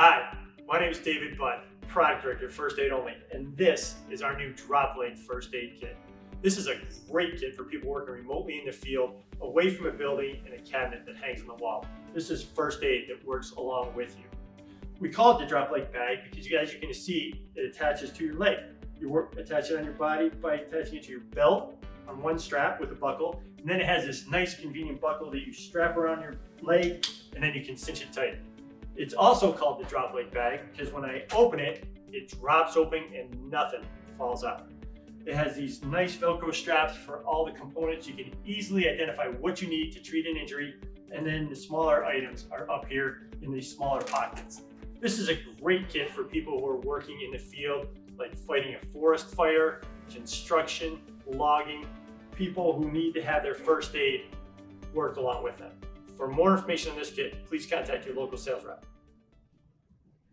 Hi, my name is David Butt, Product Director of First Aid Only, and this is our new DropLeg First Aid Kit. This is a great kit for people working remotely in the field, away from a building and a cabinet that hangs on the wall. This is first aid that works along with you. We call it the DropLeg Bag because as you can see, it attaches to your leg. You attach it on your body by attaching it to your belt on one strap with a buckle, and then it has this nice convenient buckle that you strap around your leg, and then you can cinch it tight. It's also called the DropLeg Bag because when I open it, it drops open and nothing falls out. It has these nice Velcro straps for all the components. You can easily identify what you need to treat an injury, and then the smaller items are up here in these smaller pockets. This is a great kit for people who are working in the field, like fighting a forest fire, construction, logging, people who need to have their first aid work along with them. For more information on this kit, please contact your local sales rep.